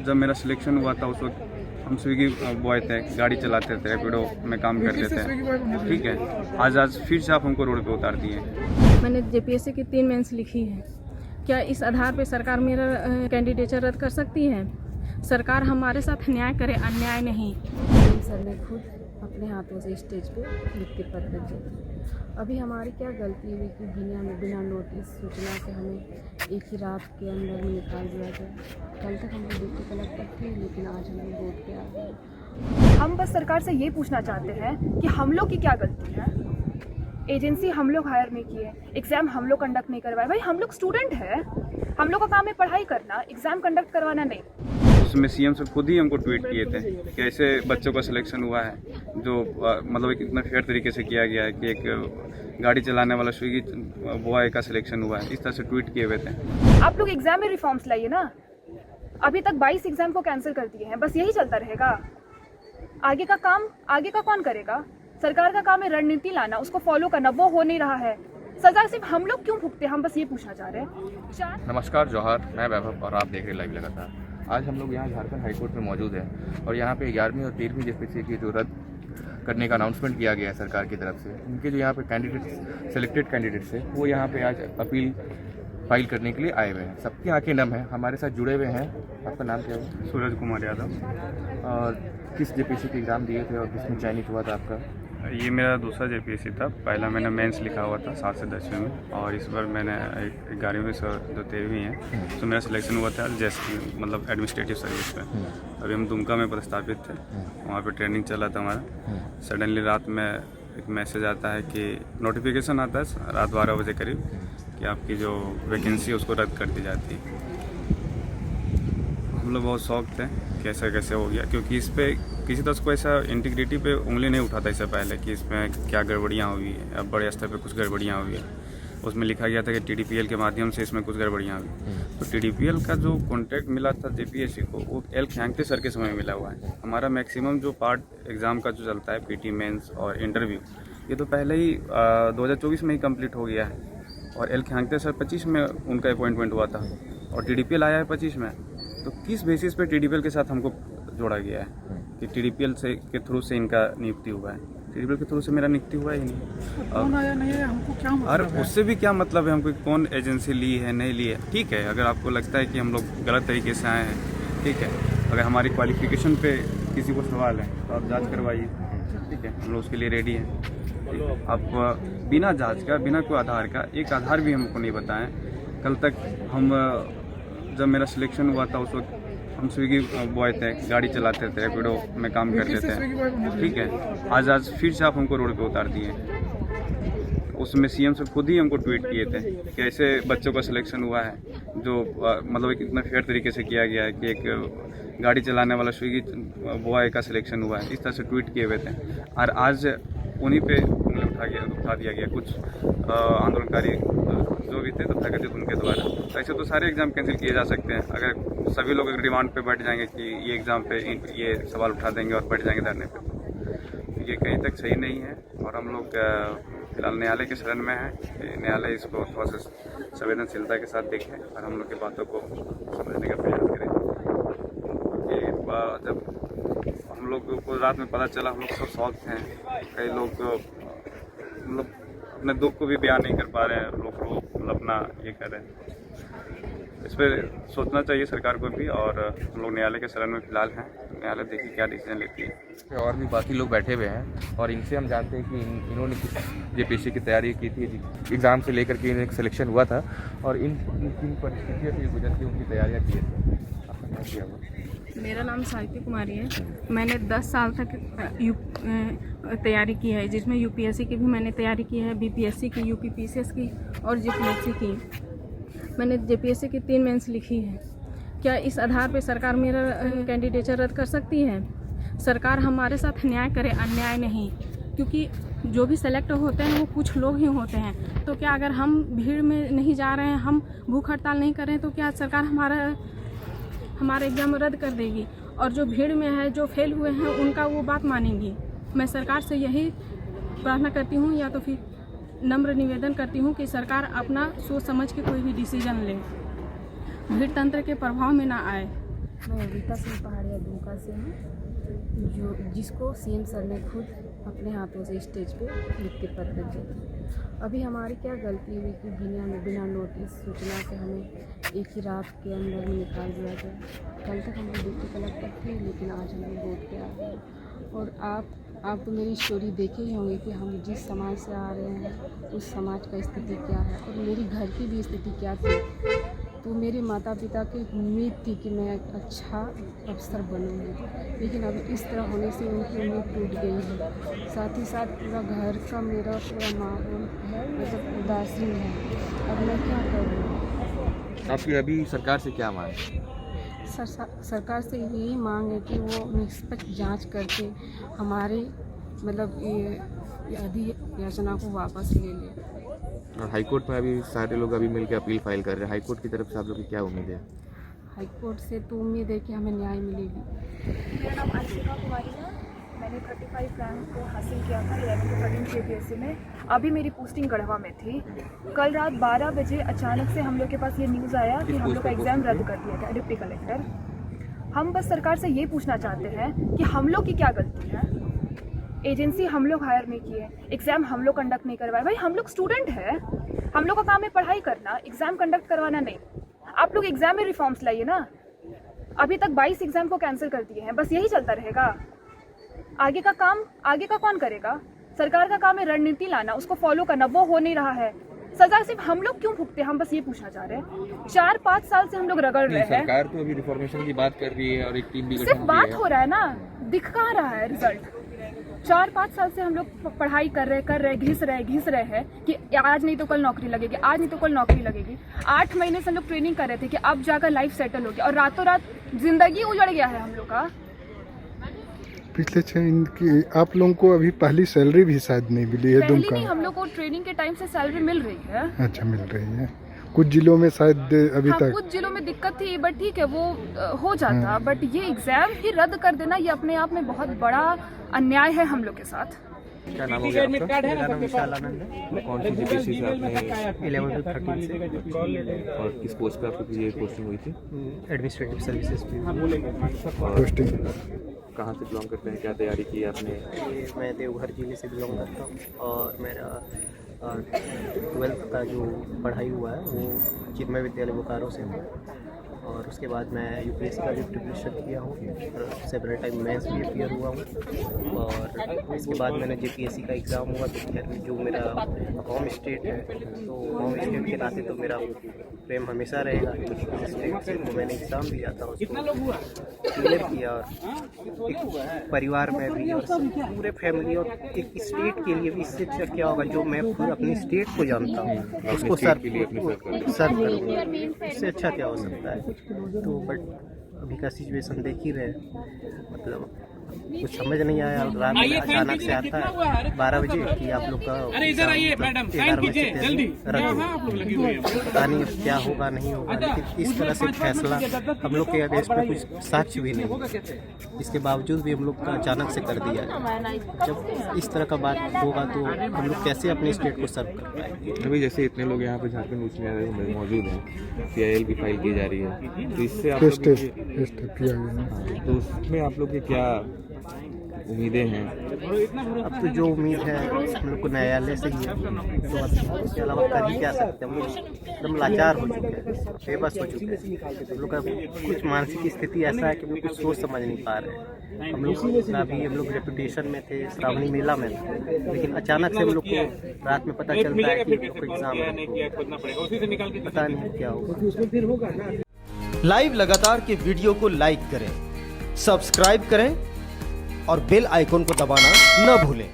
जब मेरा सिलेक्शन हुआ था उस वक्त हम स्विगी बॉय थे, गाड़ी चलाते थे, रैपिडो में काम करते थे। ठीक है, आज फिर से आप हमको रोड पे उतार दिए। मैंने जेपीएससी की 3 मेंस लिखी है। क्या इस आधार पे सरकार मेरा कैंडिडेचर रद्द कर सकती है? सरकार हमारे साथ न्याय करे, अन्याय नहीं। सर ने खुद अपने हाथों से स्टेज पे लिख के पत्र दिया। अभी हमारी क्या गलती हुई कि बिना नोटिस सूचना से हमें एक ही रात के अंदर में निकाल दिया गया। कल तक हम लोग ड्यूटी कलेक्टर थे, लेकिन आज हम लोग बोर्ड पे आ गए। हम बस सरकार से ये पूछना चाहते हैं कि हम लोग की क्या गलती है। एजेंसी हम लोग हायर नहीं किए, एग्ज़ाम हम लोग कंडक्ट नहीं करवाए। भाई हम लोग स्टूडेंट हैं, हम लोग का काम है पढ़ाई करना, एग्ज़ाम कंडक्ट करवाना नहीं। उसमें सीएम से खुद ही हमको ट्वीट किए थे कि ऐसे बच्चों का सिलेक्शन हुआ है, जो मतलब एक इतना फेयर तरीके से किया गया है कि एक गाड़ी चलाने वाला स्विगी बॉय का सिलेक्शन हुआ है, इस तरह से ट्वीट किए हुए थे। आप लोग एग्ज़ाम में रिफॉर्म्स लाइए ना। अभी तक 22 एग्ज़ाम को कैंसिल कर दिए हैं, बस यही चलता रहेगा। आगे का काम आगे का कौन करेगा? सरकार का काम है रणनीति लाना, उसको फॉलो करना, वो हो नहीं रहा है। सजा सिर्फ हम लोग क्यों भुगते हैं, हम बस ये पूछना चाह रहे हैं। नमस्कार, जोहार, मैं वैभव और आप देख रहे लाइव लगातार। आज हम लोग यहाँ झारखंड हाईकोर्ट में मौजूद हैं और यहाँ पे 11वीं और 13वीं जेपीएससी की जो रद्द करने का अनाउंसमेंट किया गया है सरकार की तरफ से, उनके जो यहाँ पे कैंडिडेट्स, सिलेक्टेड कैंडिडेट्स है, वो यहाँ पे आज अपील फाइल करने के लिए आए हुए हैं। सबकी आंखें नम हैं। हमारे साथ जुड़े हुए हैं, आपका नाम क्या है? सूरज कुमार यादव। और किस जेपीएससी के एग्ज़ाम दिए थे और किसमें चयनित हुआ था आपका? ये मेरा दूसरा जेपीएससी था। पहला मैंने मेंस लिखा हुआ था 7 से 10वीं में, और इस बार मैंने 11वीं से जो 13वीं है तो मेरा सिलेक्शन हुआ था जैसे मतलब एडमिनिस्ट्रेटिव सर्विस पे। अभी हम दुमका में प्रस्तावित थे, वहाँ पे ट्रेनिंग चला था हमारा। सडनली रात में एक मैसेज आता है कि नोटिफिकेशन आता है रात 12 बजे करीब कि आपकी जो वैकेंसी है उसको रद्द कर दी जाती है। हम लोग बहुत शौक थे कैसे कैसे हो गया, क्योंकि इस पर किसी तरह को ऐसा इंटीग्रिटी पे उंगली नहीं उठाता इससे पहले कि इसमें क्या गड़बड़ियाँ हुई है। अब बड़े स्तर पे कुछ गड़बड़ियाँ हुई है। उसमें लिखा गया था कि टीडीपीएल के माध्यम से इसमें कुछ गड़बड़ियाँ हुई। तो टीडीपीएल का जो कॉन्ट्रैक्ट मिला था जेपीएससी को, वो एल खयांगते सर के समय मिला हुआ है। हमारा मैक्सिमम जो पार्ट एग्ज़ाम का जो चलता है पीटी मेंस और इंटरव्यू, ये तो पहले ही 2024 में ही कंप्लीट हो गया है। और एल खयांगते सर 25 में उनका अपॉइंटमेंट हुआ था और टीडीपीएल आया है 25 में। तो किस बेसिस पे टीडीपीएल के साथ हमको जोड़ा गया है कि टीडीपीएल से के थ्रू से इनका नियुक्ति हुआ है? टीडीपीएल के थ्रू से मेरा नियुक्ति हुआ ही नहीं। कौन आया नहीं है, हमको क्या मतलब और है? उससे भी क्या मतलब है हमको, कौन एजेंसी ली है नहीं ली है? ठीक है, अगर आपको लगता है कि हम लोग गलत तरीके से आए हैं, ठीक है, अगर हमारी क्वालिफिकेशन पे किसी को सवाल है तो आप जांच करवाइए, ठीक है, हम लोग उसके लिए रेडी हैं। आप बिना जांच का, बिना कोई आधार का, एक आधार भी हमको नहीं बताएं। कल तक हम जब मेरा सिलेक्शन हुआ था उस वक्त हम स्विगी बॉय थे, गाड़ी चलाते थे, रैपिडो में काम करते थे। ठीक है, आज फिर से आप हमको रोड पे उतार दिए। उसमें सीएम से खुद ही हमको ट्वीट किए थे कि ऐसे बच्चों का सिलेक्शन हुआ है, जो मतलब एक इतना फेयर तरीके से किया गया है कि एक गाड़ी चलाने वाला स्विगी बॉय का सिलेक्शन हुआ है, इस तरह से ट्वीट किए हुए थे। और आज उन्हीं पे उंगली उठा दिया गया कुछ आंदोलनकारी जो भी थे तथाकथित उनके द्वारा। तो ऐसे तो सारे एग्ज़ाम कैंसिल किए जा सकते हैं अगर सभी लोग डिमांड पे बैठ जाएंगे कि ये एग्ज़ाम पे ये सवाल उठा देंगे और बैठ जाएंगे धरने पे। तो ये कहीं तक सही नहीं है और हम लोग फिलहाल न्यायालय के शरण में हैं। न्यायालय इसको थोड़ा सा संवेदनशीलता के साथ देखें और हम लोग की बातों को समझने का प्रयास करें। जब हम लोग को रात में पता चला, हम लोग सब शौक हैं। कई लोग मतलब अपने दुख को भी बयान नहीं कर पा रहे हैं, लोग मतलब अपना ये कर रहे हैं। इस पर सोचना चाहिए सरकार को भी, और हम लोग न्यायालय के शरण में फिलहाल हैं। न्यायालय देखिए क्या डिसीजन लेती है। और भी बाकी लोग बैठे हुए हैं और इनसे हम जानते हैं कि इन्होंने जेपीएससी की तैयारी की थी, एग्ज़ाम से लेकर के इन्हें सिलेक्शन हुआ था और इन परिस्थितियों से गुजर के उनकी तैयारियाँ की थी। आपका नाम क्या हुआ? मेरा नाम साहित्य कुमारी है। मैंने 10 साल तक तैयारी की है, जिसमें यूपीएससी की भी मैंने तैयारी की है, बीपीएससी की, यूपीपीसीएस की और जेपीएससी की। मैंने जेपीएससी की 3 मेंस लिखी है। क्या इस आधार पे सरकार मेरा कैंडिडेचर रद्द कर सकती है? सरकार हमारे साथ न्याय करे, अन्याय नहीं। क्योंकि जो भी सेलेक्ट होते हैं वो कुछ लोग ही होते हैं। तो क्या अगर हम भीड़ में नहीं जा रहे हैं, हम भूख हड़ताल नहीं कर रहे हैं, तो क्या सरकार हमारा एग्ज़ाम रद्द कर देगी? और जो भीड़ में है, जो फेल हुए हैं, उनका वो बात मानेंगी? मैं सरकार से यही प्रार्थना करती हूँ, या तो फिर नम्र निवेदन करती हूँ कि सरकार अपना सोच समझ के कोई भी डिसीजन ले, भीड़ तंत्र के प्रभाव में ना आए। मैं रीता सिंह पहाड़िया दुमका से हूँ, जिसको सीएम सर ने खुद अपने हाथों से स्टेज पे लिख के पत्र दिए थे। अभी हमारी क्या गलती हुई कि बिना नोटिस सूचना से हमें एक ही रात के अंदर में निकाल दिया गया। कल तक हम लोग डिप्टी कलेक्टर थे, लेकिन आज हम लोग बोर्ड पे आ गए। और आप तो मेरी स्टोरी देखे ही होंगे कि हम जिस समाज से आ रहे हैं उस समाज का स्थिति क्या है और मेरी घर की भी स्थिति क्या थी। तो मेरे माता पिता की उम्मीद थी कि मैं एक अच्छा अफसर बनूंगी, लेकिन अब इस तरह होने से उनकी उम्मीद टूट गई है। साथ ही साथ पूरा घर का मेरा पूरा माहौल मतलब उदासीन है। अब मैं क्या करूँ? आपकी अभी सरकार से क्या मांग है? सरकार से यही मांग है कि वो निष्पक्ष जांच करके हमारे मतलब ये अधियाचना को वापस ले ले। और हाईकोर्ट में अभी सारे लोग अभी मिलकर अपील फाइल कर रहे हैं, हाईकोर्ट की तरफ से आप लोग की क्या उम्मीद है? हाईकोर्ट से तो उम्मीद है कि हमें न्याय मिलेगी। मेरा नाम आशिका कुमारी है। मैंने 35 रैंक को हासिल किया था 11 to 13 KPSC में। अभी मेरी पोस्टिंग गढ़वा में थी। कल रात 12 बजे अचानक से हम लोग के पास ये न्यूज़ आया कि हम लोग का एग्ज़ाम रद्द कर दिया गया, डिप्टी कलेक्टर। हम बस सरकार से ये पूछना चाहते हैं कि हम लोग की क्या गलती है। एजेंसी हम लोग हायर नहीं किए, एग्ज़ाम हम लोग कंडक्ट नहीं करवाए। भाई हम लोग स्टूडेंट हैं, हम लोग का काम है पढ़ाई करना, एग्ज़ाम कंडक्ट करवाना नहीं। आप लोग एग्ज़ाम में रिफॉर्म्स लाइए ना। अभी तक 22 एग्ज़ाम को कैंसिल कर दिए हैं, बस यही चलता रहेगा। आगे का कौन करेगा? सरकार का काम है रणनीति लाना, उसको फॉलो करना, वो हो नहीं रहा है। सजा सिर्फ हम लोग क्यों भुगते हैं, हम बस ये पूछना चाह रहे हैं। 4-5 साल से हम लोग रगड़ रहे हैं। सरकार तो अभी रिफॉर्मेशन की बात कर रही है और एक टीम भी सिर्फ बात हो रहा है ना, दिख कहाँ रहा है रिजल्ट? 4-5 साल से हम लोग पढ़ाई कर रहे घिस रहे हैं कि आज नहीं तो कल नौकरी लगेगी, आज नहीं तो कल नौकरी लगेगी। 8 महीने से हम लोग ट्रेनिंग कर रहे थे कि अब जाकर लाइफ सेटल हो गया और रातों रात जिंदगी उजड़ गया है हम लोग का। पिछले 6 दिन की आप लोगों को अभी पहली सैलरी भी शायद नहीं मिली है पहली नहीं, हम लोग को ट्रेनिंग के टाइम से सैलरी मिल रही है। अच्छा, मिल रही है। कुछ जिलों में शायद अभी तक कुछ जिलों में दिक्कत थी, बट ठीक है वो हो जाता। बट ये एग्जाम ही रद्द कर देना, ये अपने आप में बहुत बड़ा अन्याय है हम लोग के साथ। क्या नाम हो गया आपका? मेरा नाम विशाल आनंद है। कौन सी जीपीएससी से आपने 11 to 13 से। और किस पोस्ट पे आपकी ये पोस्टिंग हुई थी? एडमिनिस्ट्रेटिव सर्विसेज पे। पोस्टिंग कहाँ से बिलोंग करते हैं, क्या तैयारी की आपने? मैं देवघर जिले से बिलोंग करता हूँ और मेरा 12th का जो पढ़ाई हुआ है वो चिन्मय विद्यालय बोकारो से हुआ। और उसके बाद मैं यूपीएससी का भी प्रिपरेशन किया हूँ और सेवरल टाइम मेंस भी अपीयर हुआ हूँ। और इसके बाद मैंने जेपीएससी का एग्ज़ाम हुआ तो खैर जो मेरा होम स्टेट है, तो होम स्टेट के नाते तो मेरा प्रेम हमेशा रहेगा स्टेट से। तो मैंने एग्ज़ाम दिया था, उसको क्लियर किया और एक परिवार में भी और पूरे फैमिली और एक स्टेट के लिए भी इससे अच्छा क्या होगा जो मैं खुद अपनी स्टेट को जानता हूँ उसको सर्व करूँगा, इससे अच्छा क्या हो सकता है। तो बट अभी का सिचुएशन देख ही रहे, मतलब कुछ समझ नहीं आया। रात में अचानक से आता है 12 बजे कि आप लोग का 11 बजे पता नहीं क्या होगा नहीं होगा, लेकिन इस तरह से फैसला हम लोग के अगेंस्ट में कुछ साक्ष्य भी नहीं, इसके बावजूद भी हम लोग का अचानक से कर दिया जाए। जब इस तरह का बात होगा तो हम लोग कैसे अपने स्टेट को सर्व कर पाएंगे? अभी जैसे इतने लोग यहाँ पे झारखंड उच्च न्यायालय में मौजूद हैं, CIL की फाइल की जा रही है, तो इससे आप लोग तो उसमें आप लोग की क्या उम्मीदें हैं? अब तो जो उम्मीद है हम लोग को न्यायालय से ही है, तो अब इसके अलावा कर ही क्या सकते हैं। हम लोग एकदम लाचार हो चुके हैं, बेबस हो चुके हैं। हम लोग का कुछ मानसिक स्थिति ऐसा है कि हम लोग कुछ सोच समझ नहीं पा रहे हैं। हम लोग रेपुटेशन में थे, श्रावणी मेला में थे, लेकिन अचानक से हम लोग को रात में पता चलता है कि एग्जाम पता नहीं क्या होगा। लाइव लगातार के वीडियो को लाइक करें, सब्सक्राइब करें और बेल आइकॉन को दबाना न भूलें।